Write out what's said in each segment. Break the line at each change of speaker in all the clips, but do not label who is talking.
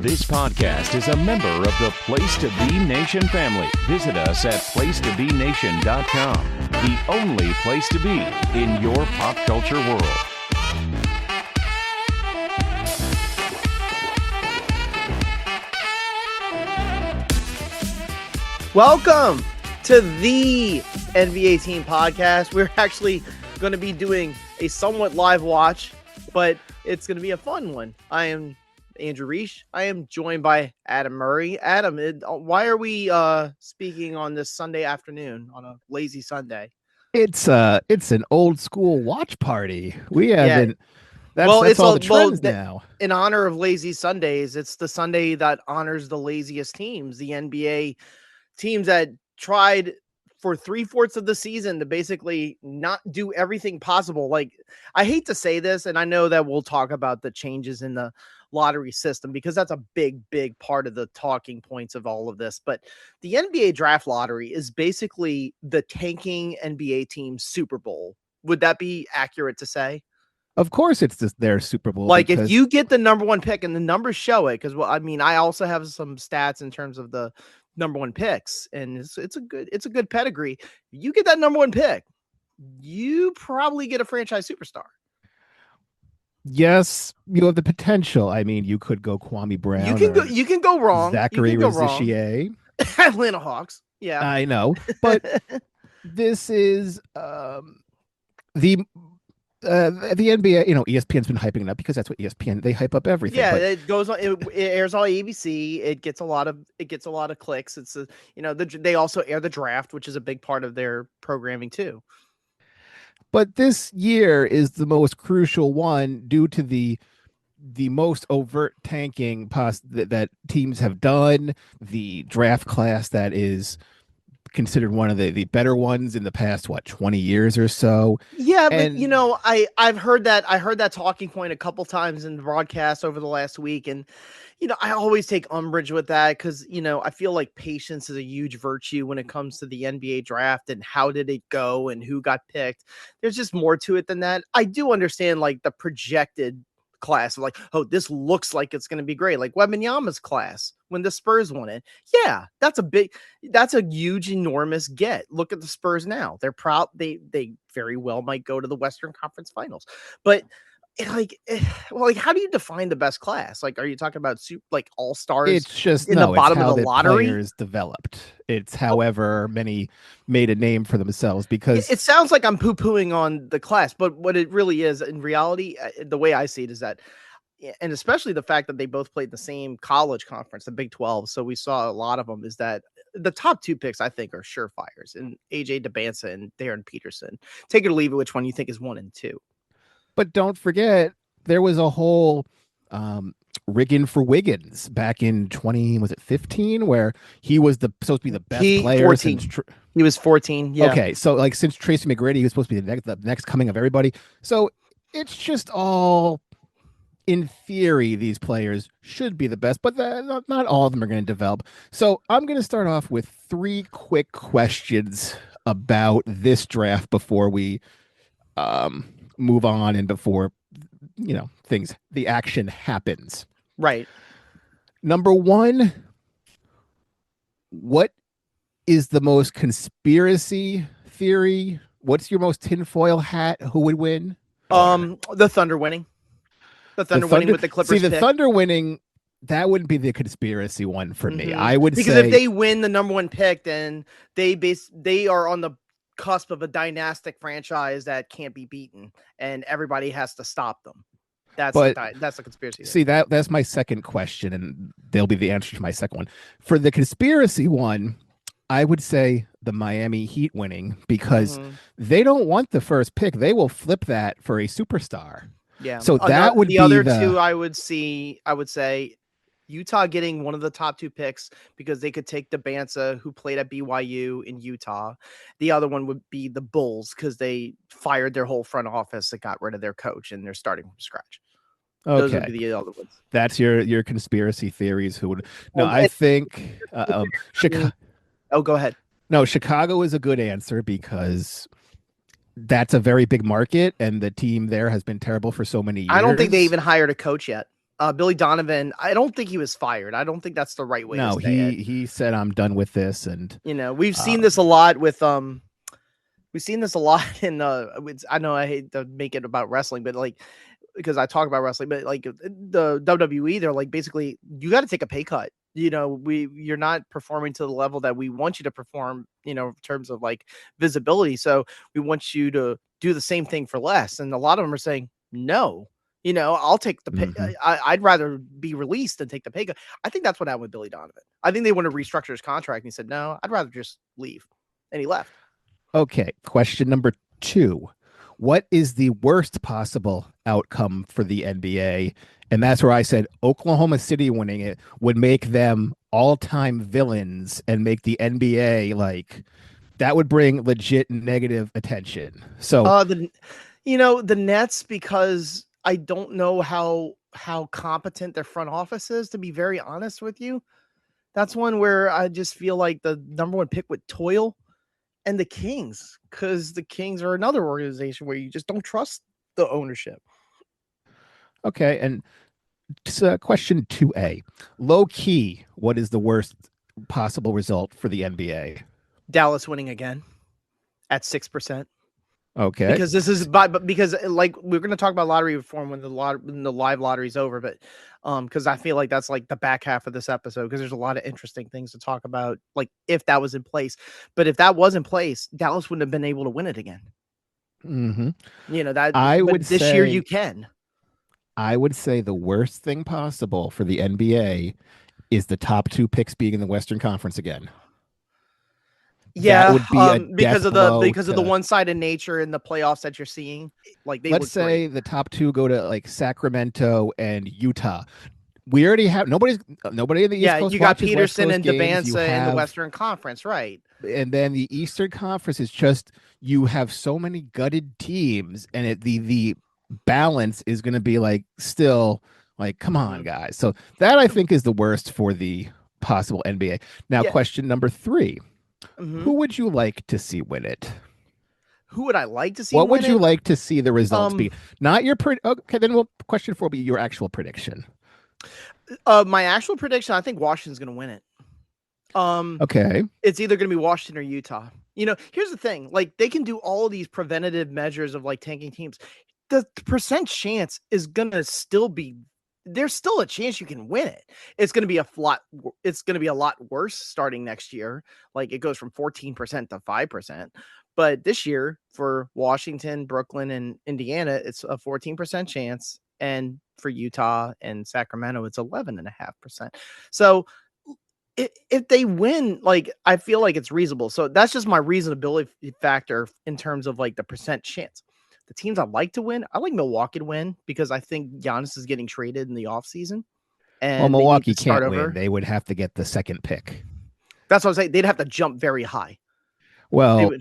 This podcast is a member of the Place to Be Nation family. Visit us at placetobenation.com, the only place to be in your pop culture world.
Welcome to the NBA Team Podcast. We're actually going to be doing a somewhat live watch, but it's going to be a fun one. I am Andrew Riche. I am joined by Adam Murray. Adam, why are we speaking on this Sunday afternoon, on a lazy Sunday?
It's an old school watch party. We haven't. That's all the trends now.
In honor of lazy Sundays, it's the Sunday that honors the laziest teams, the NBA teams that tried for 3/4 of the season to basically not do everything possible. Like, I hate to say this, and I know that we'll talk about the changes in the lottery system because that's a big part of the talking points of all of this. But the NBA draft lottery is basically the tanking NBA team's Super Bowl. Would that be accurate to say?
Of course, it's their Super Bowl.
Like, if you get the number one pick, and the numbers show it, because, well, I mean, I also have some stats in terms of the number one picks, and it's a good pedigree. You get that number one pick, you probably get a franchise superstar.
Yes, you have the potential. I mean, you could go Kwame Brown.
You can go wrong.
Zachary Rizichier.
Atlanta Hawks. Yeah,
I know, but this is the NBA. You know, ESPN's been hyping it up because that's what ESPN, they hype up everything.
Yeah, but it goes on. It airs on ABC. It gets a lot of clicks. It's they also air the draft, which is a big part of their programming too.
But this year is the most crucial one due to the most overt tanking that teams have done, the draft class that is considered one of the better ones in the past 20 years or so.
Yeah, but I've heard that talking point a couple times in the broadcast over the last week, and I always take umbrage with that because I feel like patience is a huge virtue when it comes to the NBA draft and how did it go and who got picked. There's just more to it than that. I do understand like the projected class of like, oh, this looks like it's going to be great, like Wembanyama's class when the Spurs won it. Yeah, that's a huge, enormous get. Look at the Spurs now. They're proud. They very well might go to the Western Conference Finals. But how do you define the best class? Like, are you talking about like all stars?
It's just
in the bottom of the lottery.
Players developed. It's however many made a name for themselves, because
it sounds like I'm poo-pooing on the class, but what it really is in reality, the way I see it is that, and especially the fact that they both played the same college conference, the Big 12. So we saw a lot of them, is that the top two picks I think are surefires, and a.k.a. Dybantsa and Darryn Peterson. Take it or leave it, which one you think is 1 and 2.
But don't forget, there was a whole rigging for Wiggins back in 2015, where he was supposed to be the best player.
14. He was 14. Yeah.
Okay, so like since Tracy McGrady, he was supposed to be the next coming of everybody. So it's just all, in theory, these players should be the best, but not all of them are going to develop. So I'm going to start off with 3 quick questions about this draft before we move on and before the action happens.
Right.
Number 1, what is the most conspiracy theory? What's your most tinfoil hat? Who would win?
The Thunder winning. The Thunder winning with the Clippers.
See, the Thunder winning, that wouldn't be the conspiracy one for me. I would
because
say,
if they win the number one pick, then they are on the cusp of a dynastic franchise that can't be beaten, and everybody has to stop them. That's a conspiracy.
See, that's my second question, and they'll be the answer to my second one. For the conspiracy one, I would say the Miami Heat winning, because they don't want the first pick. They will flip that for a superstar.
Yeah.
So that would be
the other two. I would say Utah getting one of the top 2 picks because they could take Dybantsa, who played at BYU in Utah. The other one would be the Bulls because they fired their whole front office and got rid of their coach, and they're starting from scratch.
Okay.
Those would be the other ones.
That's your conspiracy theories. Who would? No, I think Chicago.
Oh, go ahead.
No, Chicago is a good answer because that's a very big market, and the team there has been terrible for so many years.
I don't think they even hired a coach yet. Billy Donovan, I don't think he was fired. I don't think that's the right way to
No,
say it.
he said, I'm done with this. And
We've seen this a lot with we've seen this a lot in I know I hate to make it about wrestling, but like because I talk about wrestling, but like the WWE, they're like basically you got to take a pay cut. You're not performing to the level that we want you to perform, in terms of like visibility. So we want you to do the same thing for less. And a lot of them are saying, no, I'll take the pay.
Mhm.
I'd rather be released than take the pay cut. I think that's what happened with Billy Donovan. I think they want to restructure his contract. And he said, no, I'd rather just leave. And he left.
Okay, question number 2. What is the worst possible outcome for the NBA? And that's where I said Oklahoma City winning it would make them all-time villains and make the NBA like that would bring legit negative attention. So
the Nets, because I don't know how competent their front office is, to be very honest with you. That's one where I just feel like the number one pick would toil. And the Kings, because the Kings are another organization where you just don't trust the ownership.
okay, and question 2A. Low key, what is the worst possible result for the NBA?
Dallas winning again at 6%.
Okay.
Because this is because like we're going to talk about lottery reform when the live lottery is over, but because I feel like that's like the back half of this episode, because there's a lot of interesting things to talk about, like if that was in place. But if that was in place, Dallas wouldn't have been able to win it again.
Mm-hmm.
That
I would
this
say,
year you can.
I would say the worst thing possible for the NBA is the top 2 picks being in the Western Conference again.
Yeah,
that would be a
because
death
of the
blow
of the one-sided nature in the playoffs that you're seeing. Like they
let's say
great.
the top 2 go to like Sacramento and Utah. We already have nobody in the East Coast.
You got
watches West
Peterson
Coast
and
games. You
Dybantsa in the
have,
Western Conference, right?
and then the Eastern Conference is just you have so many gutted teams, and the balance is going to be like still like come on guys. So that I think is the worst for the possible NBA. Now, question number 3. Who would you like to see win it?
Who would I like to see
What
win
would you
it?
like to see the results be? Not your okay, then question 4 will be your actual prediction.
My actual prediction, I think Washington's going to win it.
Okay.
It's either going to be Washington or Utah. Here's the thing. Like, they can do all of these preventative measures of like tanking teams. The percent chance is going to still be, there's still a chance you can win it. It's going to be a lot worse starting next year. Like, it goes from 14% to 5%. But this year for Washington, Brooklyn, and Indiana, it's a 14% chance. And for Utah and Sacramento, it's 11.5%. So if they win, like, I feel like it's reasonable. So that's just my reasonability factor in terms of like the percent chance. The teams I'd like to win, I like Milwaukee to win because I think Giannis is getting traded in the offseason. And
Milwaukee can't win. They would have to get the second pick.
That's what I'm saying. They'd have to jump very high.
Well,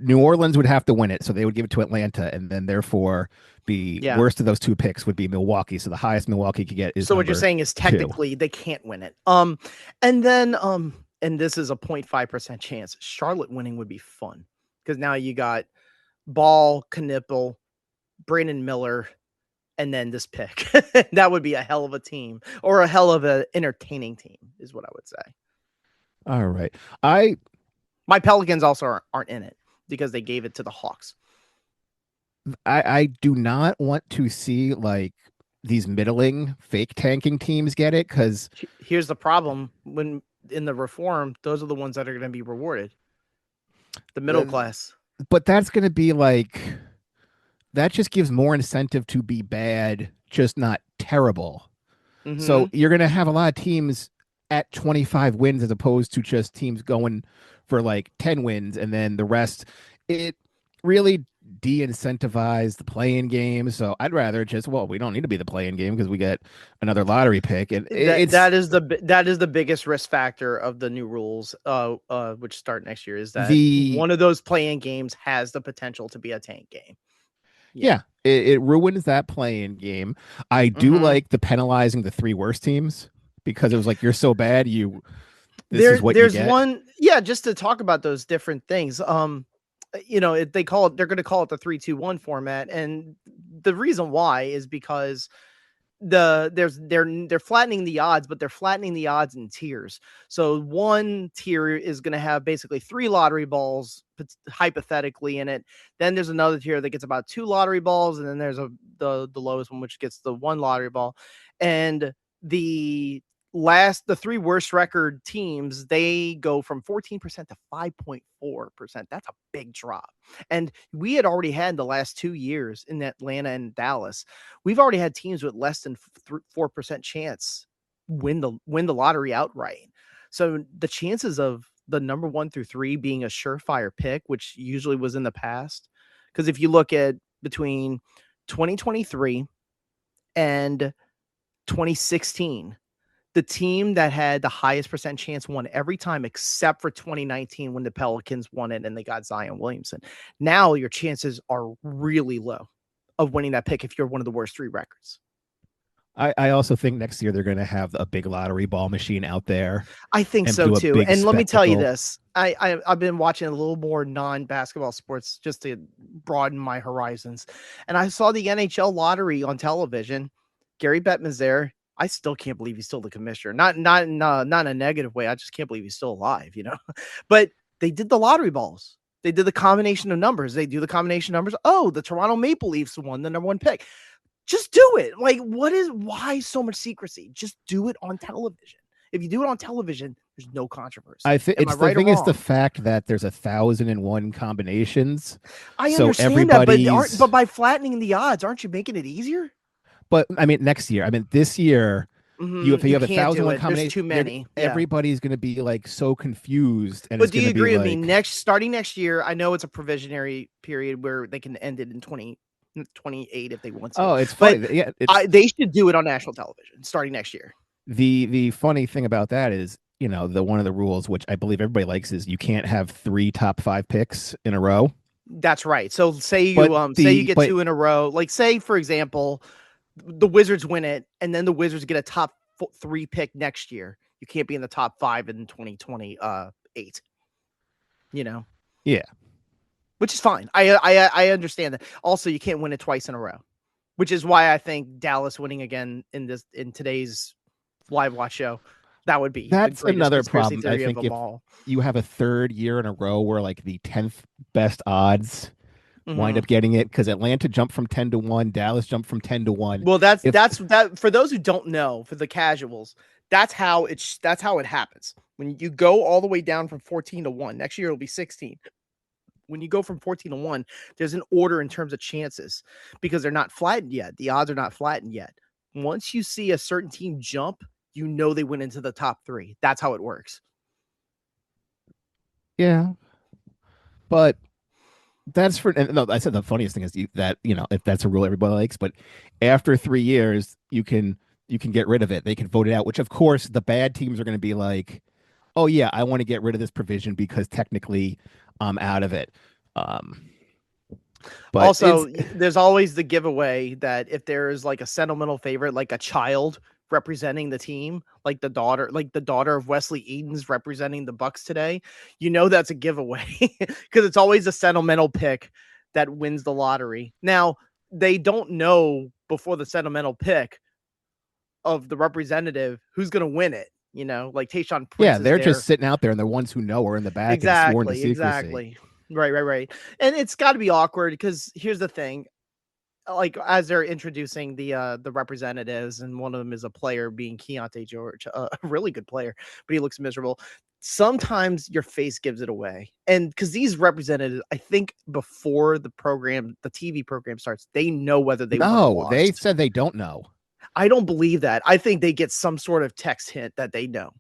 New Orleans would have to win it, so they would give it to Atlanta, and then therefore the worst of those 2 picks would be Milwaukee. So the highest Milwaukee could get is.
So what you're saying is technically they can't win it. And then and this is a 0.5% chance. Charlotte winning would be fun because now you got Ball, Knipple, Brandon Miller, and then this pick. That would be a hell of a team, or a hell of an entertaining team, is what I would say.
All right,
my Pelicans also aren't in it because they gave it to the Hawks.
I do not want to see like these middling fake tanking teams get it, because
here's the problem: when in the reform, those are the ones that are going to be rewarded. The middle class.
But that's going to be like, that just gives more incentive to be bad, just not terrible. Mm-hmm. So you're going to have a lot of teams at 25 wins as opposed to just teams going for like 10 wins, and then the rest. It really de-incentivize the play-in game. So I'd rather just, we don't need to be the play-in game because we get another lottery pick, and
that is the biggest risk factor of the new rules, which start next year, is that one of those play-in games has the potential to be a tank game.
Yeah, it ruins that play-in game. I do like the penalizing the 3 worst teams, because it was like, you're so bad, there's
one. Yeah, just to talk about those different things. They're going to call it the 3-2-1 format, and the reason why is because they're flattening the odds, but they're flattening the odds in tiers. So one tier is going to have basically 3 lottery balls hypothetically in it. Then there's another tier that gets about 2 lottery balls, and then there's the lowest one, which gets the 1 lottery ball. And the 3 worst record teams, they go from 14% to 5.4%. That's a big drop. And we had already had the last 2 years in Atlanta and Dallas, we've already had teams with less than 4% chance win the lottery outright. So the chances of the number 1 through 3 being a surefire pick, which usually was in the past, because if you look at between 2023 and 2016, the team that had the highest percent chance won every time except for 2019 when the Pelicans won it and they got Zion Williamson. Now your chances are really low of winning that pick if you're one of the worst 3 records.
I also think next year they're going to have a big lottery ball machine out there.
I think so too. And let me tell you this. I've been watching a little more non-basketball sports just to broaden my horizons. And I saw the NHL lottery on television. Gary Bettman's there. I still can't believe he's still the commissioner. Not in a negative way. I just can't believe he's still alive, But they did the lottery balls. They did the combination of numbers. They do the combination of numbers. Oh, the Toronto Maple Leafs won the number 1 pick. Just do it. Like, why so much secrecy? Just do it on television. If you do it on television, there's no controversy.
I think it's the thing is the fact that there's 1,001 combinations.
I understand that, but by flattening the odds, aren't you making it easier?
But I mean, next year, this year, you have 1,001 combinations.
There's too many.
Everybody's going to be like so confused. And
but do you agree with me? Starting next year, I know it's a provisionary period where they can end it in 2028 if they want to.
Oh, it's funny.
They should do it on national television starting next year.
The funny thing about that is, one of the rules, which I believe everybody likes, is you can't have 3 top 5 picks in a row.
That's right. So say you get 2 in a row. Like say, for example, the Wizards win it, and then the Wizards get a top 3 pick next year. You can't be in the top 5 in 2028.
Yeah,
which is fine. I understand that. Also, you can't win it twice in a row, which is why I think Dallas winning again in today's live watch show, that's
another problem. I think if you have a 3rd year in a row where like the 10th best odds wind up getting it, because Atlanta jumped from 10 to 1, Dallas jumped from 10 to 1.
Well, that's for those who don't know, for the casuals, that's how it happens. When you go all the way down from 14 to 1, next year it'll be 16. When you go from 14 to 1, there's an order in terms of chances because they're not flattened yet. The odds are not flattened yet. Once you see a certain team jump, they went into the top 3. That's how it works.
Yeah. But that's I said the funniest thing is that if that's a rule everybody likes, but after 3 years, you can get rid of it. They can vote it out, which of course the bad teams are going to be like, oh yeah, I want to get rid of this provision because technically I'm out of it. But
also there's always the giveaway that if there is like a sentimental favorite, like a child representing the team, like the daughter of Wesley Eden's representing the Bucks today, that's a giveaway because it's always a sentimental pick that wins the lottery. Now, they don't know before the sentimental pick of the representative who's going to win it, like Tayshaun Prince.
Yeah, they're just sitting out there, and the ones who know are in the back.
Exactly. Right. And it's got to be awkward because here's the thing. Like as they're introducing the representatives, and one of them is a player being Keontae George, a really good player, but he looks miserable. Sometimes your face gives it away. And because these representatives, I think before the TV program starts, they know whether they
No, they said they don't know.
I don't believe that. I think they get some sort of text hint that they know.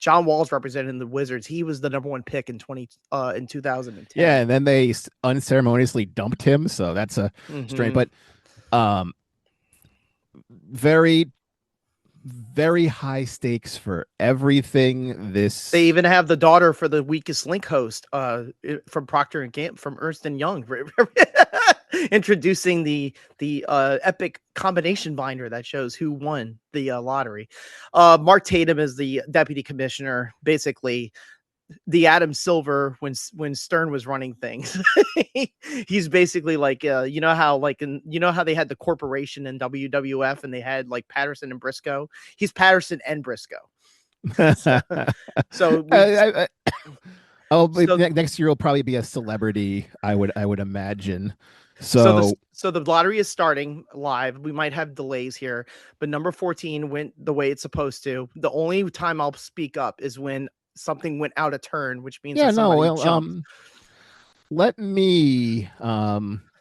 John Wall's representing the Wizards. He was the number 1 pick in 2010.
Yeah, and then they unceremoniously dumped him, so that's a strange. But very, very high stakes for everything.
They even have the daughter for the weakest link host from Procter and Gamble, from Ernst and Young, introducing the epic combination binder that shows who won the lottery. Marc Tatum is the deputy commissioner. Basically, the Adam Silver when Stern was running things. He's basically like you know how they had the corporation in WWF and they had like Patterson and Briscoe. He's Patterson and Briscoe. So
next year will probably be a celebrity, I would imagine. So
the lottery is starting live. We might have delays here, but number 14 went the way it's supposed to. The only time I'll speak up is when something went out of turn, which means jumped.
Let me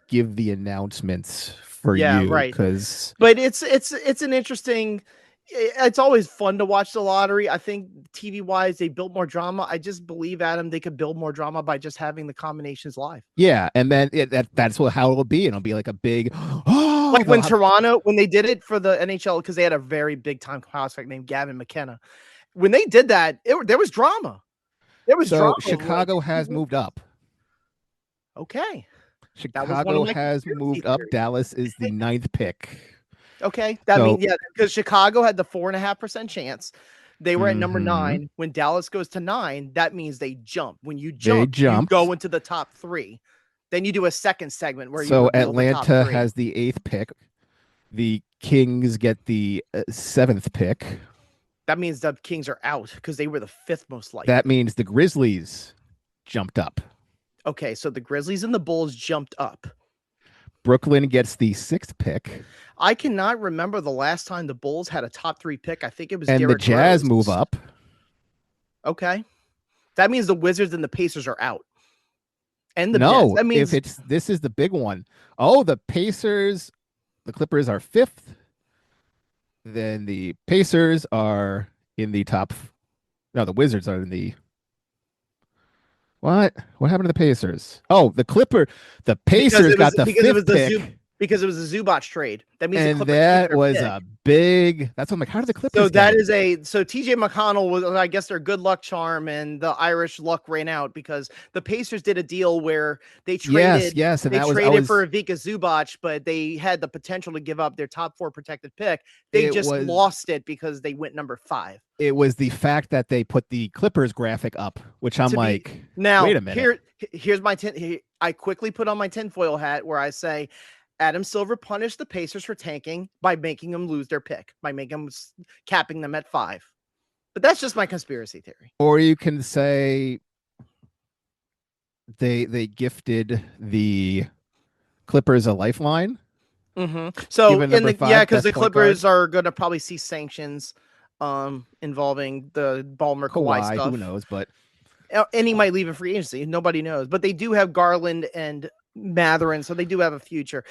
give the announcements for you,
right.
because
but it's an interesting. It's always fun to watch the lottery. I think TV wise, they built more drama. I just believe, Adam, they could build more drama by just having the combinations live.
Yeah, and then that's how it'll be. It'll be like a big
like when Toronto, when they did it for the NHL, because they had a very big time prospect named Gavin McKenna. When they did that, there was drama. There was drama.
Chicago has moved up.
Okay.
Chicago has moved up. Dallas is the 9th pick.
Okay. That means, because Chicago had the 4.5% chance. They were at number 9. When Dallas goes to 9, that means they jump. When you jump, you go into the top 3. Then you do a second segment where
Atlanta has the 8th pick. The Kings get the 7th pick.
That means the Kings are out because they were the 5th most likely.
That means the Grizzlies jumped up.
Okay, so the Grizzlies and the Bulls jumped up.
Brooklyn gets the 6th pick.
I cannot remember the last time the Bulls had a top 3 pick. I think it was
and
Derrick
the Jazz
Rose.
Move up.
Okay, that means the Wizards and the Pacers are out. And the Nets. That means
this is the big one. Oh, the Pacers, the Clippers are 5th. Then the Pacers are in the top. No, the Wizards are in the. What happened to the Pacers? Oh, the Pacers got the 5th pick.
Because it was a Zubac trade. That means
that was a big. That's what I'm like. How did the Clippers?
So TJ McConnell was, I guess, their good luck charm, and the Irish luck ran out because the Pacers did a deal where they traded.
Yes, and
they traded for Ivica Zubac, but they had the potential to give up their top 4 protected pick. They lost it because they went number 5.
It was the fact that they put the Clippers graphic up, which I'm like,
now
wait a minute.
Here's my I quickly put on my tinfoil hat where I say, Adam Silver punished the Pacers for tanking by making them lose their pick, by capping them at 5. But that's just my conspiracy theory.
Or you can say they gifted the Clippers a lifeline.
Mm-hmm. So because the Clippers are going to probably see sanctions involving the Ballmer Kawhi stuff.
Who knows? But
he might leave in free agency. Nobody knows. But they do have Garland and Matherin, so they do have a future.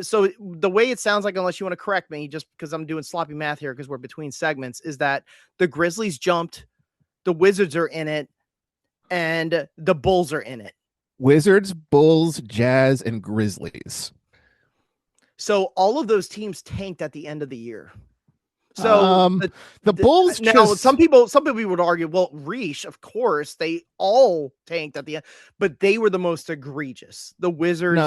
So the way it sounds like, unless you want to correct me, just because I'm doing sloppy math here because we're between segments, is that the Grizzlies jumped, the Wizards are in it, and the Bulls are in it.
Wizards, Bulls, Jazz, and Grizzlies.
So all of those teams tanked at the end of the year. So
the Bulls.
Now some people would argue, well, Riche, of course, they all tanked at the end, but they were the most egregious. The Wizards,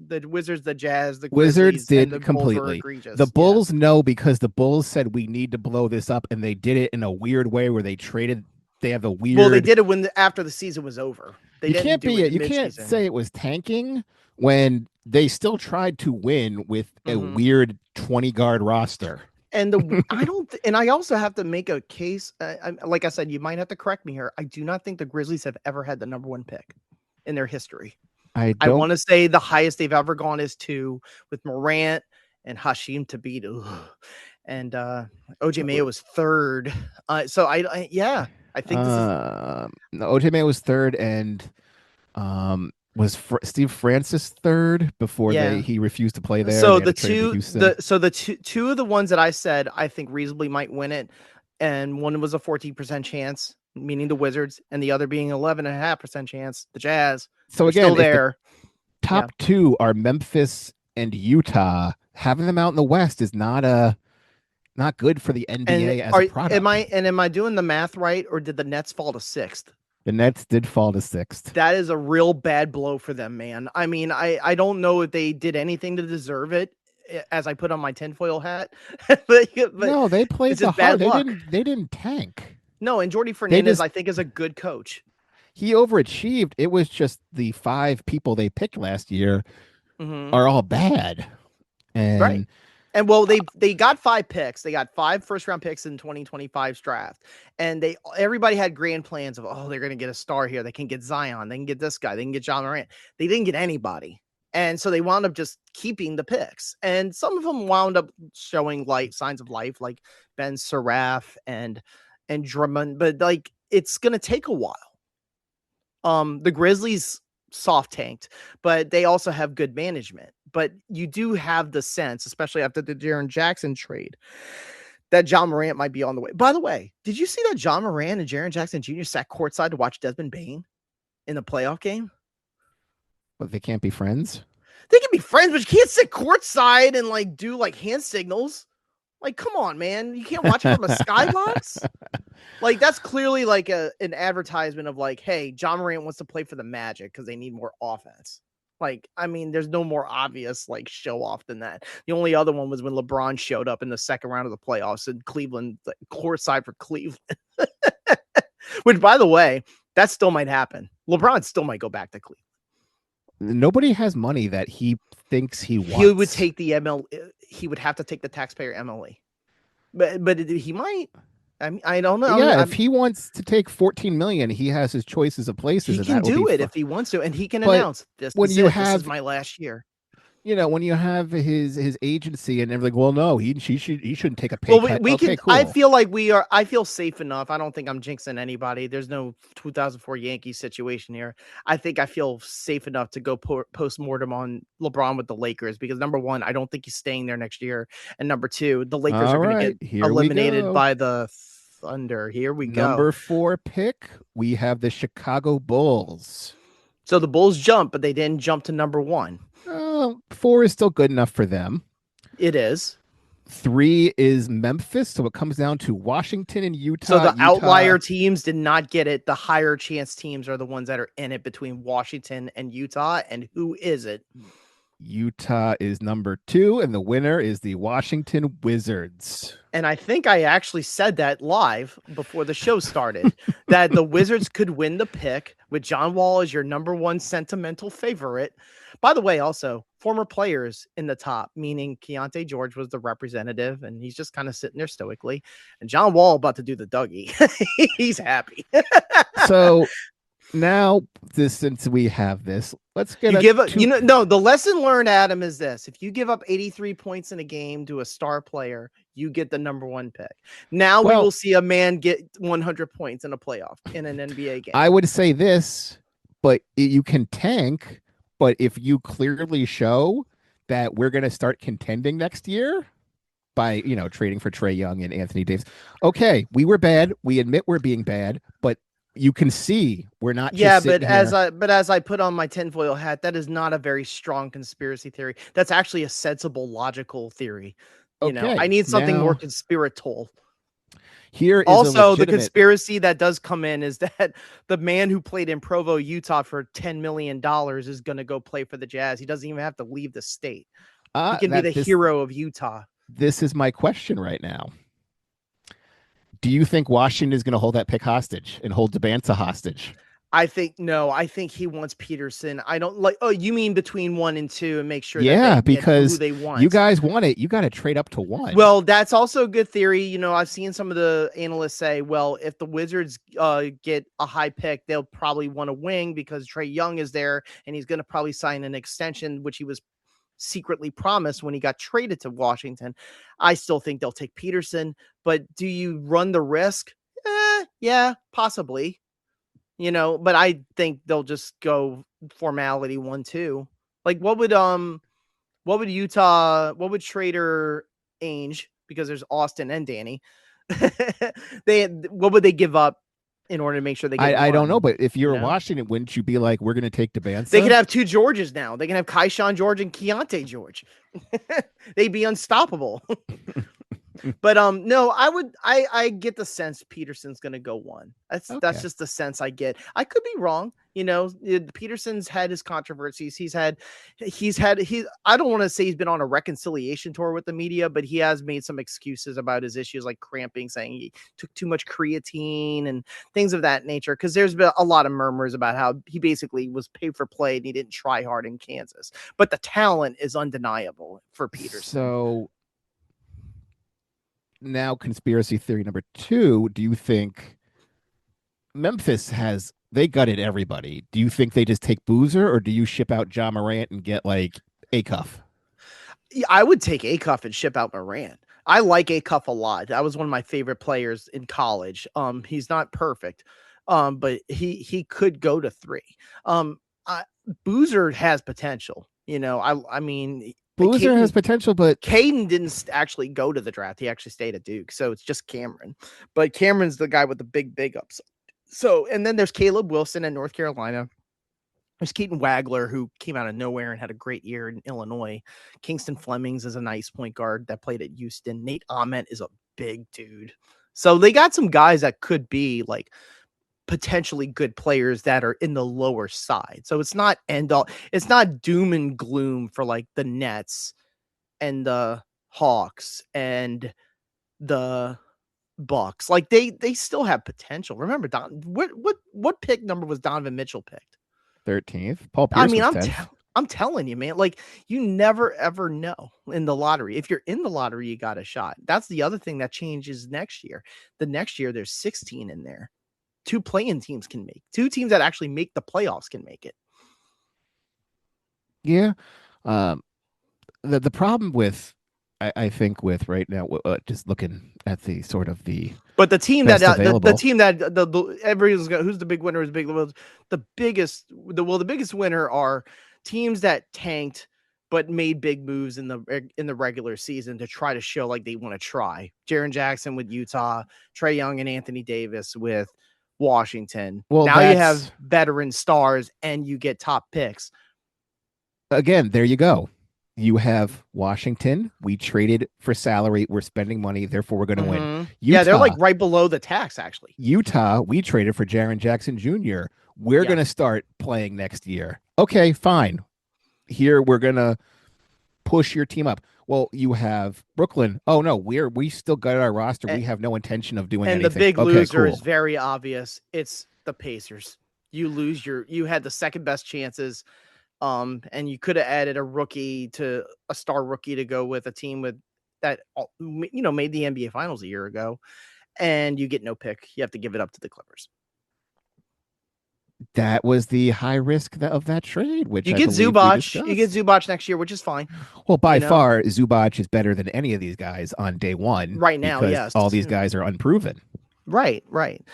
the Wizards, the Jazz, the
Wizards
did
the completely. The Bulls no, because the Bulls said we need to blow this up, and they did it in a weird way where they traded. They have a weird.
Well, they did it after the season was over. They
you can't say it was tanking when they still tried to win with a weird 20-guard roster.
And I also have to make a case. Like I said, you might have to correct me here. I do not think the Grizzlies have ever had the number 1 pick in their history. I want to say the highest they've ever gone is 2 with Morant and Hashim Thabit. And OJ Mayo was 3rd. So I think this is
OJ Mayo was 3rd, and was Steve Francis 3rd before he refused to play there.
So the two of the ones that I said I think reasonably might win it, and one was a 14% chance, meaning the Wizards, and the other being 11.5% chance, the Jazz.
So again,
still there.
Top 2 are Memphis and Utah. Having them out in the West is not good for the NBA as a product.
Am I doing the math right, or did the Nets fall to 6th?
The Nets did fall to 6th.
That is a real bad blow for them, man. I mean, I don't know if they did anything to deserve it, as I put on my tinfoil hat. but
no, they played the hard. They didn't tank.
No, and Jordi Fernandez, I think, is a good coach.
he overachieved. It was just the 5 people they picked last year
Mhm.
are all bad.
Right.
And
And well, they got 5 picks. They got 5 first-round picks in 2025's draft. And everybody had grand plans of, oh, they're gonna get a star here. They can get Zion, they can get this guy, they can get John Morant. They didn't get anybody. And so they wound up just keeping the picks. And some of them wound up showing signs of life, like Ben Seraph and Drummond, but like it's gonna take a while. The Grizzlies soft tanked, but they also have good management. But you do have the sense, especially after the Jaren Jackson trade, that John Morant might be on the way. By the way, did you see that John Morant and Jaren Jackson Jr. sat courtside to watch Desmond Bane in the playoff game?
but they can't be friends.
They can be friends, but you can't sit courtside and do hand signals. Like, come on, man. You can't watch it from a skybox? Like, that's clearly an advertisement of hey, John Morant wants to play for the Magic because they need more offense. Like, I mean, there's no more obvious show off than that. The only other one was when LeBron showed up in the second round of the playoffs in Cleveland, courtside for Cleveland. Which, by the way, that still might happen. LeBron still might go back to Cleveland.
Nobody has money that he thinks he wants.
He would take the he would have to take the taxpayer MLE. But he might. I mean, I don't know.
Yeah, if he wants to take 14 million, he has his choices of places.
He can do it if he wants to, and he can announce this. This is my last year.
When you have his agency and everything, well, no, he shouldn't take a pay cut.
We
okay,
can.
cool.
I feel like I feel safe enough. I don't think I'm jinxing anybody. There's no 2004 Yankees situation here. I think I feel safe enough to go post-mortem on LeBron with the Lakers because number one, I don't think he's staying there next year, and number two, the Lakers are going to get eliminated by the Thunder. Here we go.
Number 4 pick, we have the Chicago Bulls.
So the Bulls jump, but they didn't jump to number 1.
4 is still good enough for them.
It is.
3 is Memphis, so it comes down to Washington and Utah.
So the outlier teams did not get it. The higher chance teams are the ones that are in it between Washington and Utah. And who is it?
Utah is number 2, and the winner is the Washington Wizards.
And I think I actually said that live before the show started, that the Wizards could win the pick with John Wall as your number 1 sentimental favorite. By the way, also, former players in the top, meaning Keontae George was the representative, and he's just kind of sitting there stoically. And John Wall about to do the Dougie. He's happy.
So now, since we have this, let's get
the lesson learned, Adam, is this: if you give up 83 points in a game to a star player, you get the number 1 pick. Now we will see a man get 100 points in a playoff in an NBA game.
I would say this, but you can tank. But if you clearly show that we're going to start contending next year by, trading for Trae Young and Anthony Davis, okay, we were bad. We admit we're being bad, but you can see we're not.
But as I put on my tinfoil hat, that is not a very strong conspiracy theory. That's actually a sensible, logical theory. I need something more conspiratorial.
Here is
also the conspiracy that does come in is that the man who played in Provo, Utah for $10 million is going to go play for the Jazz. He doesn't even have to leave the state. He can be the hero of Utah. This
is my question right now. Do you think Washington is going to hold that pick hostage and hold Dybantsa hostage?
I think he wants Peterson. I don't you mean between 1 and 2 and make sure
because
who they want.
You guys want it. You got to trade up to 1.
Well, that's also a good theory. I've seen some of the analysts say, well, if the Wizards get a high pick, they'll probably want a wing because Trae Young is there and he's going to probably sign an extension, which he was secretly promised when he got traded to Washington. I still think they'll take Peterson, but do you run the risk? Yeah, possibly. But I think they'll just go formality 1-2. Like what would Utah, what would Trader Ainge, because there's Austin and Danny, what would they give up in order to make sure they get
I don't know, but if you're Washington, wouldn't you be like, we're going to take Dybantsa?
They could have 2 Georges now. They can have Kaishan George and Keontae George. They'd be unstoppable. But no, I get the sense Peterson's going to go 1. That's just the sense I get. I could be wrong. Peterson's had his controversies. I don't want to say he's been on a reconciliation tour with the media, but he has made some excuses about his issues like cramping, saying he took too much creatine and things of that nature. Because there's been a lot of murmurs about how he basically was paid for play and he didn't try hard in Kansas. But the talent is undeniable for Peterson.
So now conspiracy theory number 2, do you think Memphis they gutted everybody? Do you think they just take Boozer, or do you ship out John Morant and get like Acuff?
Yeah, I would take Acuff and ship out Morant. I like Acuff a lot. That was one of my favorite players in college. He's not perfect, but he could go to 3. Boozer has potential. I mean,
Boozer has potential, but
Caden didn't actually go to the draft. He actually stayed at Duke, so it's just Cameron. But Cameron's the guy with the big upside. So, and then there's Caleb Wilson in North Carolina. There's Keaton Wagler, who came out of nowhere and had a great year in Illinois. Kingston Flemings is a nice point guard that played at Houston. Nate Ahmet is a big dude. So they got some guys that could be like potentially good players that are in the lower side. So it's not it's not doom and gloom for like the Nets and the Hawks and the Bucks. Like they still have potential. Remember, what pick number was Donovan Mitchell picked?
13th. Paul Pierce. I mean,
I'm telling you, man, like you never ever know in the lottery. If you're in the lottery, you got a shot. That's the other thing that changes next year. The next year there's 16 in there. 2 play-in teams can make. 2 teams that actually make the playoffs can make it.
Yeah. The problem with I think with right now, just looking at the sort of the
but the team that the team that everybody's going, who's the big winner is the biggest winner are teams that tanked but made big moves in the regular season to try to show like they want to try. Jaren Jackson with Utah, Trae Young and Anthony Davis with Washington. Well, now you have veteran stars and you get top picks.
Again, there you go. You have Washington. We traded for salary. We're spending money. Therefore, we're going to win.
Utah, they're like right below the tax, actually.
Utah, we traded for Jaren Jackson Jr. We're going to start playing next year. Okay, fine. Here, we're going to push your team up. Well, you have Brooklyn. Oh, no, we still got our roster. We have no intention of doing anything.
And the big loser is very obvious. It's the Pacers. You had the second best chances. And you could have added a star rookie to go with a team with that, made the NBA Finals a year ago, and you get no pick. You have to give it up to the Clippers.
That was the high risk of that trade, which
you get Zubac. You get Zubac next year, which is fine.
Well, by far, Zubac is better than any of these guys on day one
right now. Yes,
all these guys are unproven.
Right.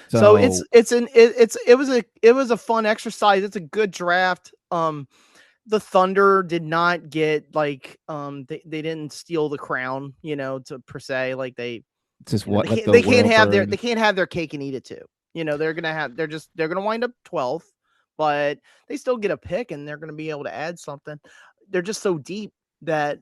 So it was a fun exercise. It's a good draft. The Thunder did not get they didn't steal the crown, per se. Like they can't have their cake and eat it too. They're gonna wind up 12th, but they still get a pick and they're gonna be able to add something. They're just so deep that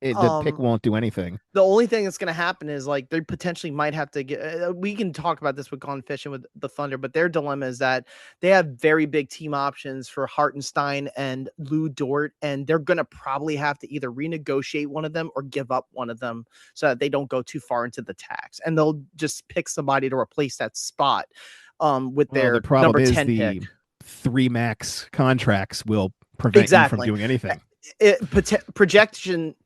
the pick won't do anything.
The only thing that's going to happen is like they potentially might have to get. We can talk about this with Gone Fishing with the Thunder, but their dilemma is that they have very big team options for Hartenstein and Lou Dort, and they're going to probably have to either renegotiate one of them or give up one of them so that they don't go too far into the tax, and they'll just pick somebody to replace that spot with their number 10 pick.
3 max contracts will prevent you from doing anything.
Projection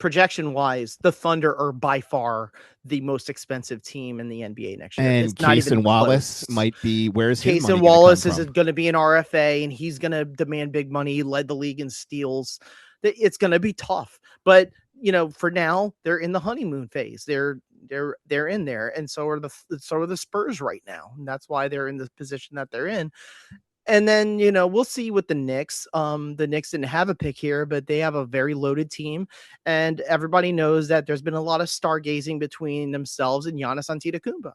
wise, the Thunder are by far the most expensive team in the NBA next year.
And Cason Wallace might be. Where's his money?
Cason Wallace is going to be an RFA, and he's going to demand big money. He led the league in steals. It's going to be tough, but for now, they're in the honeymoon phase. They're in there, and so are the Spurs right now, and that's why they're in the position that they're in. And then, we'll see with the Knicks. The Knicks didn't have a pick here, but they have a very loaded team. And everybody knows that there's been a lot of stargazing between themselves and Giannis Antetokounmpo.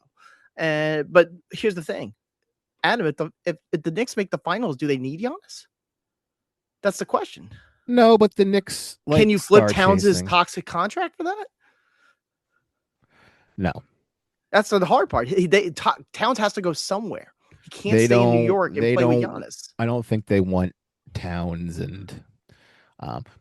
But here's the thing. Adam, if the Knicks make the finals, do they need Giannis? That's the question.
No, but the Knicks
can you flip Towns' toxic contract for that?
No.
That's the hard part. Towns has to go somewhere. can't stay in New York and play with Giannis.
I don't think they want Towns and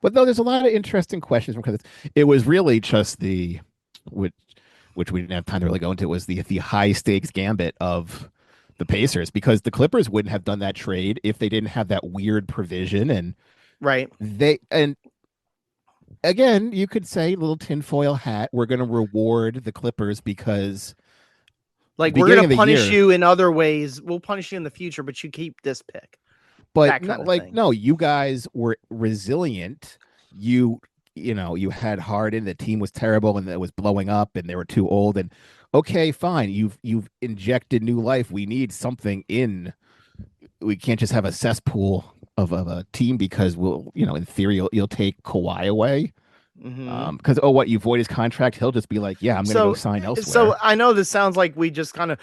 but though there's a lot of interesting questions because it was really just which we didn't have time to really go into, was the high stakes gambit of the Pacers, because the Clippers wouldn't have done that trade if they didn't have that weird provision. And and again, you could say, little tinfoil hat, we're going to reward the Clippers because
we're going to punish you in other ways. We'll punish you in the future, but you keep this pick.
But no, you guys were resilient. You had Harden, the team was terrible and it was blowing up and they were too old, and okay, fine. You've injected new life. We need something in. We can't just have a cesspool of a team because in theory you'll take Kawhi away. Because you void his contract, he'll just be like, yeah, I'm gonna go sign elsewhere.
So I know this sounds like we just kind of,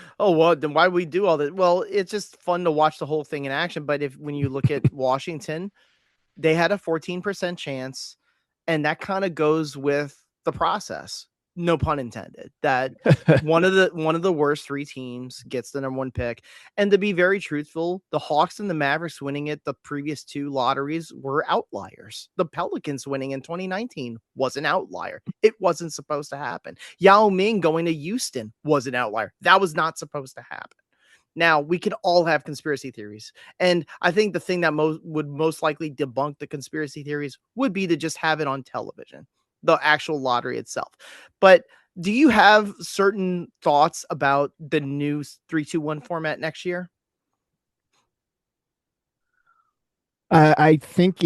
then why we do all that? Well, it's just fun to watch the whole thing in action. But when you look at Washington, they had a 14% chance, and that kind of goes with the process. No pun intended, that one of the worst three teams gets the number one pick. And to be very truthful, the Hawks and the Mavericks winning it the previous two lotteries were outliers. The Pelicans winning in 2019 was an outlier. It wasn't supposed to happen. Yao Ming going to Houston was an outlier. That was not supposed to happen. Now, we can all have conspiracy theories. And I think the thing that would most likely debunk the conspiracy theories would be to just have it on television, the actual lottery itself. But do you have certain thoughts about the new 3-2-1 format next year?
I think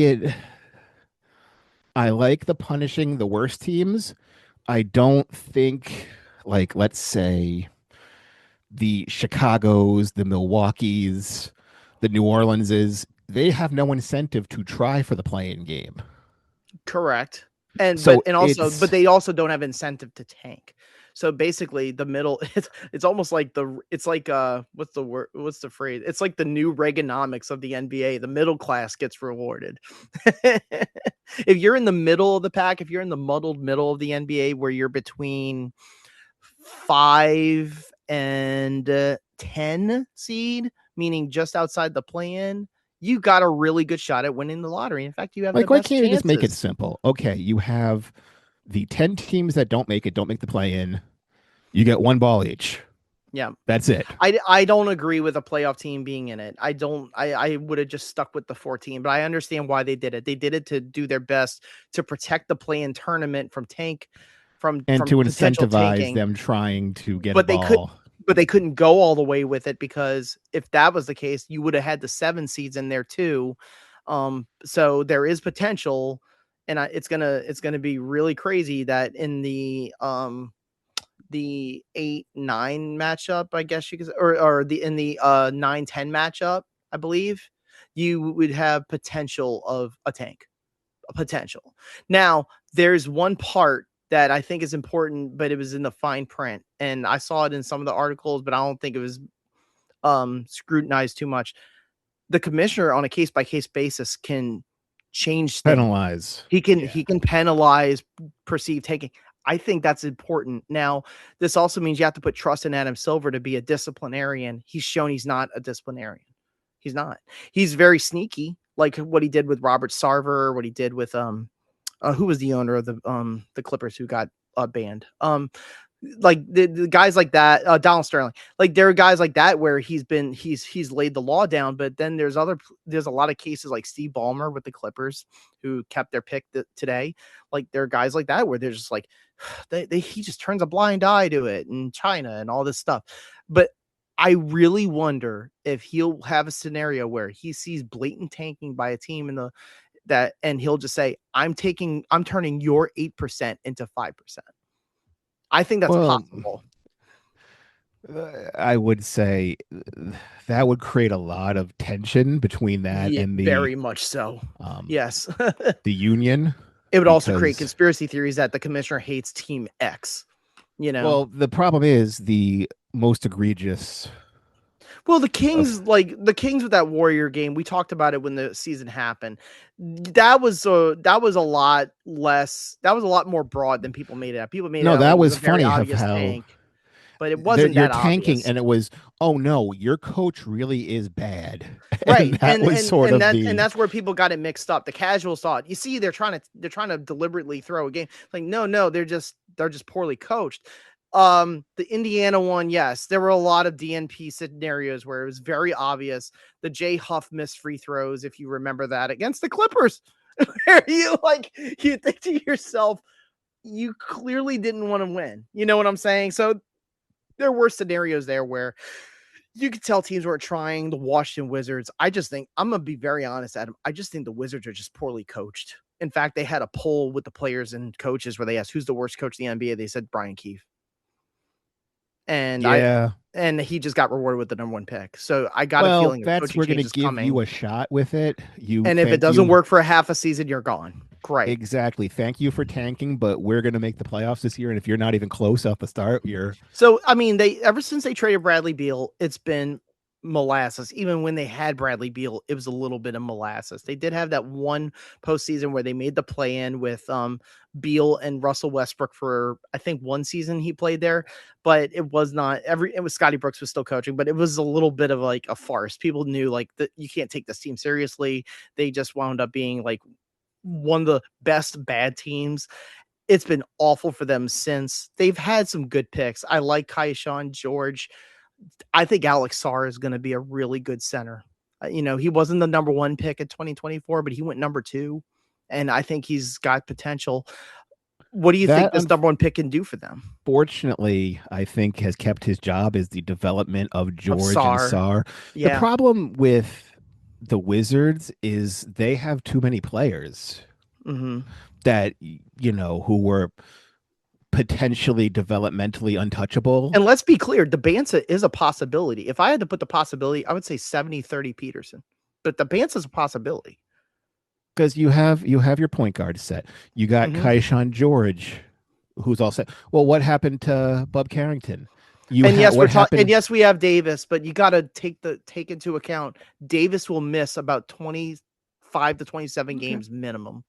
I like the punishing the worst teams. I don't think, let's say the Chicagos, the Milwaukees, the New Orleanses, they have no incentive to try for the play-in game.
Correct. But they also don't have incentive to tank. So basically the middle, it's almost like what's the word? What's the phrase? It's like the new Reaganomics of the NBA. The middle class gets rewarded. If you're in the middle of the pack, if you're in the muddled middle of the NBA where you're between 5 and 10 seed, meaning just outside the play-in, you got a really good shot at winning the lottery. In fact, you have
why can't you just make it simple? Okay, you have the 10 teams that don't make the play-in. You get one ball each.
Yeah,
that's it.
I don't agree with a playoff team being in it. I would have just stuck with the 14, but I understand why they did it. They did it to do their best to protect the play-in tournament from to
incentivize
tanking.
Them trying to get a ball.
But they couldn't go all the way with it, because if that was the case, you would have had the 7 seeds in there too. So there is potential, and it's gonna be really crazy that in the 8-9 matchup, I guess you could, or in the 9-10 matchup, I believe you would have potential of a tank, potential. Now there's one part that I think is important, but it was in the fine print, and I saw it in some of the articles, but I don't think it was scrutinized too much. The commissioner on a case-by-case basis can change things.
Penalize.
He can penalize perceived taking. I think that's important. Now, this also means you have to put trust in Adam Silver to be a disciplinarian. He's shown he's not a disciplinarian. He's not. He's very sneaky, like what he did with Robert Sarver, what he did with who was the owner of the Clippers who got banned? Like the guys like that, Donald Sterling. Like there are guys like that where he's laid the law down. But then there's a lot of cases like Steve Ballmer with the Clippers who kept their pick today. Like there are guys like that where they're just like he just turns a blind eye to it in China and all this stuff. But I really wonder if he'll have a scenario where he sees blatant tanking by a team and he'll just say, I'm turning your 8% into 5%. I think that's possible.
I would say that would create a lot of tension between that and the
very much so. Yes.
The union.
It would also create conspiracy theories that the commissioner hates team X.
Well, the problem is the most egregious.
Well, the Kings with that Warrior game, we talked about it when the season happened. That was a lot less. That was a lot more broad than people made it out. People made it out
that
like
was
a very
funny
obvious
how
tank. but it wasn't
You're
that
tanking,
obvious.
and it was, oh no, your coach really is bad,
Right.
and that was sort of
And
the
that's where people got it mixed up. The casuals saw it. You see, they're trying to deliberately throw a game. Like, no, they're just poorly coached. The Indiana one, yes, there were a lot of DNP scenarios where it was very obvious. The Jay Huff missed free throws, if you remember that, against the Clippers. Where you think to yourself, you clearly didn't want to win. You know what I'm saying? So there were scenarios there where you could tell teams were trying. The Washington Wizards, I just think, I'm going to be very honest, Adam, I just think the Wizards are just poorly coached. In fact, they had a poll with the players and coaches where they asked, who's the worst coach in the NBA? They said Brian Keefe. And
yeah.
and he just got rewarded with the number 1 pick. So I got a
Well,
feeling
we're going to give
coming.
you a shot with it.
And if it doesn't work for a half a season, you're gone. Great.
Exactly. Thank you for tanking, but we're going to make the playoffs this year. And if you're not even close off the start, you're.
So, I mean, ever since they traded Bradley Beal, it's been molasses. Even when they had Bradley Beal, it was a little bit of molasses. They did have that one postseason where they made the play in with Beal and Russell Westbrook for, I think, one season he played there, but it was not it was Scotty Brooks was still coaching, but it was a little bit of like a farce. People knew like that you can't take this team seriously. They just wound up being like one of the best bad teams. It's been awful for them since. They've had some good picks. I like Kaishan George. I think Alex Sarr is going to be a really good center. He wasn't the number 1 pick in 2024, but he went number 2. And I think he's got potential. What do you think this number 1 pick can do for them?
Fortunately, I think has kept his job is the development of George and Sarr.
Yeah.
The problem with the Wizards is they have too many players that, who were potentially developmentally untouchable.
And let's be clear, Dybantsa is a possibility. If I had to put the possibility, I would say 70-30 Peterson. But Dybantsa is a possibility.
Because you have your point guard set. You got Kaishan George, who's all set. Well, what happened to Bub Carrington?
Yes, we have Davis, but you got to take into account Davis will miss about 25 to 27 games minimum.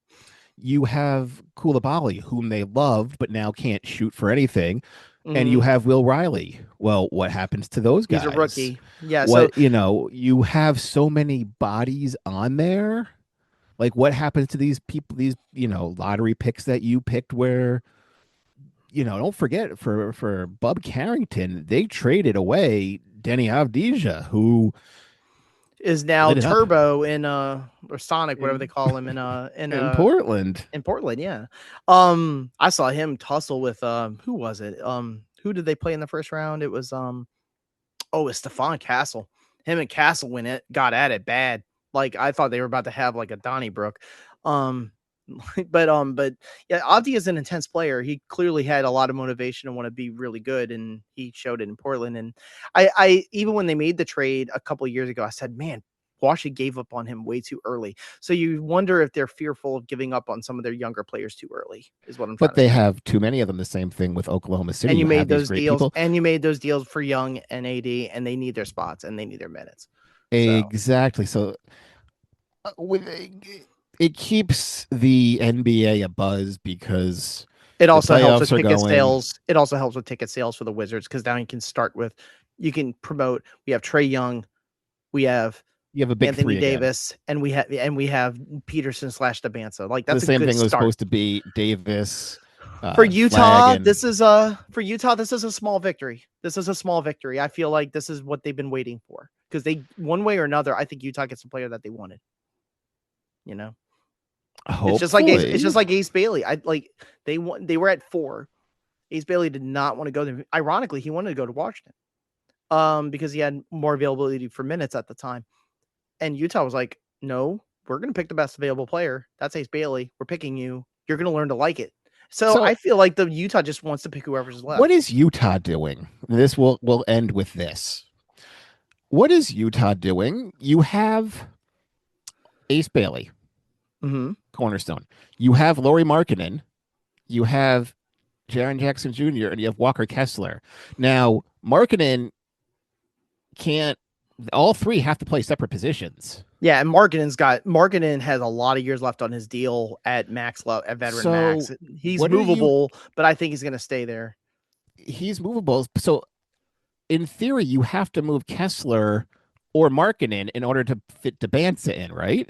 You have Koulibaly, whom they loved, but now can't shoot for anything. And you have Will Riley. Well, what happens to those guys?
He's a rookie. Yeah.
You have so many bodies on there. Like, what happens to these people, these, lottery picks that you picked where, don't forget for Bub Carrington, they traded away Denny Avdija, who
is now Turbo or Sonic, whatever they call him in
Portland.
In Portland, yeah. I saw him tussle with who was it? Who did they play in the first round? It was it's Stephon Castle. Him and Castle got at it bad. Like I thought they were about to have like a Donnybrook. But yeah, Avdi is an intense player. He clearly had a lot of motivation to want to be really good, and he showed it in Portland. And I even when they made the trade a couple of years ago, I said, man, Washington gave up on him way too early. So you wonder if they're fearful of giving up on some of their younger players too early, is what I'm trying to say.
Have too many of them. The same thing with Oklahoma City.
And you made those deals, and you made those deals for Young and AD, and they need their spots and they need their minutes.
Exactly. So it keeps the NBA a buzz because
it also helps with ticket sales. It also helps with ticket sales for the Wizards because now you can promote. We have Trae Young, you have
a big
Anthony Davis, and we have Peterson / Dybantsa. Like that's
the same
a good
thing
start.
Was supposed to be Davis.
For Utah, this is a small victory. This is a small victory. I feel like this is what they've been waiting for because one way or another, I think Utah gets a player that they wanted.
Hopefully.
It's just like Ace Bailey. They were at 4. Ace Bailey did not want to go there. Ironically, he wanted to go to Washington because he had more availability for minutes at the time. And Utah was like, no, we're going to pick the best available player. That's Ace Bailey. We're picking you. You're going to learn to like it. So I feel like the Utah just wants to pick whoever's left.
What is Utah doing? This will end with this. What is Utah doing? You have Ace Bailey, cornerstone. You have Lauri Markkanen. You have Jaren Jackson Jr. and you have Walker Kessler. Now, Markkanen can't. All three have to play separate positions.
Yeah, and Markkanen has a lot of years left on his deal at max at veteran max. He's movable, but I think he's going to stay there.
He's movable. So in theory, you have to move Kessler or Markkinen in order to fit Dybantsa in, right?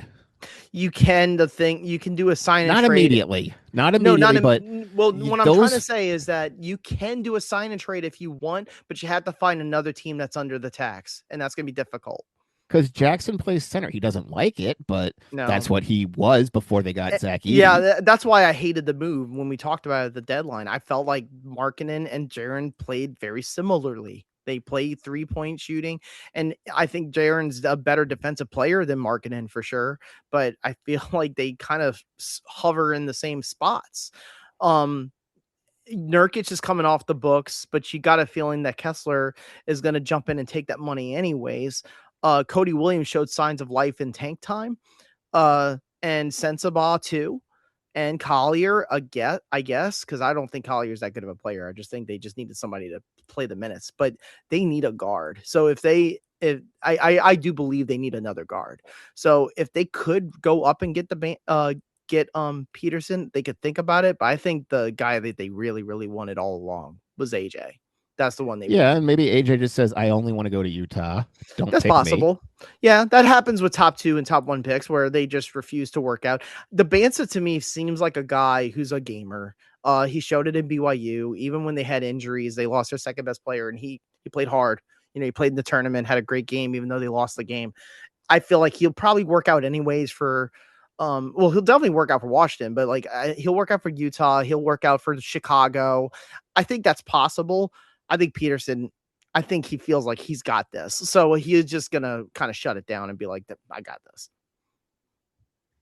You can you can do a sign and
Not
trade.
immediately, not
No,
immediately, but
well, what I'm trying to
those
say is that you can do a sign and trade if you want, but you have to find another team that's under the tax, and that's going to be difficult.
because Jackson plays center. He doesn't like it, but
No.
that's what he was before they got Zach
Yeah,
Edey.
that's why I hated the move when we talked about it at the deadline. I felt like Markkinen and Darryn played very similarly. They play 3-point shooting, and I think Darren's a better defensive player than Markkinen for sure. But I feel like they kind of hover in the same spots. Nurkic is coming off the books, but you got a feeling that Kessler is going to jump in and take that money anyways. Cody Williams showed signs of life in tank time, and Sensabaugh too, and Collier again, I guess, because I don't think Collier's that good of a player. I just think they just needed somebody to play the minutes, but they need a guard. So if I do believe they need another guard. So if they could go up and get Peterson, they could think about it. But I think the guy that they really, really wanted all along was AJ. That's the one they
Yeah,
wanted.
and maybe AJ just says, "I only want to go to Utah. Don't
That's
pick me."
possible. Yeah, that happens with top 2 and top 1 picks where they just refuse to work out. Dybantsa to me seems like a guy who's a gamer. He showed it in BYU. Even when they had injuries, they lost their second best player, and he played hard. He played in the tournament, had a great game, even though they lost the game. I feel like he'll probably work out anyways for well, he'll definitely work out for Washington, but like he'll work out for Utah, he'll work out for Chicago. I think that's possible. I think Peterson, I think he feels like he's got this. So he's just going to kind of shut it down and be like, I got this.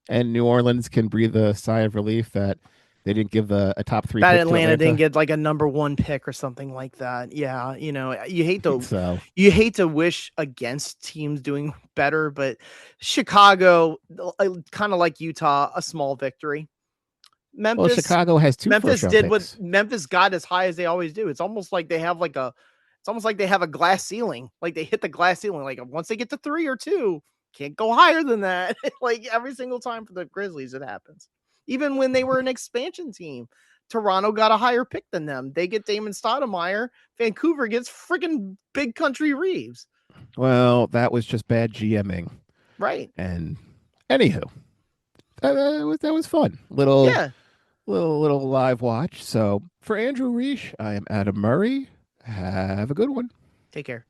And New Orleans can breathe a sigh of relief that they didn't give a top 3
That
pick
Atlanta
to
didn't get like a number 1 pick or something like that. Yeah. You hate to,
So
you hate to wish against teams doing better, but Chicago, kind of like Utah, a small victory.
well, Chicago has 2
Memphis
first-round
did what
picks.
Memphis got as high as they always do. It's almost like they have a glass ceiling. Like they hit the glass ceiling. Like once they get to 3 or 2, can't go higher than that. Like every single time for the Grizzlies, it happens. Even when they were an expansion team, Toronto got a higher pick than them. They get Damon Stoudemire. Vancouver gets freaking Big Country Reeves.
Well, that was just bad GMing.
Right.
And anywho, that was fun.
Yeah.
Little live watch. So for Andrew Riche, I am Adam Murray. Have a good one.
Take care.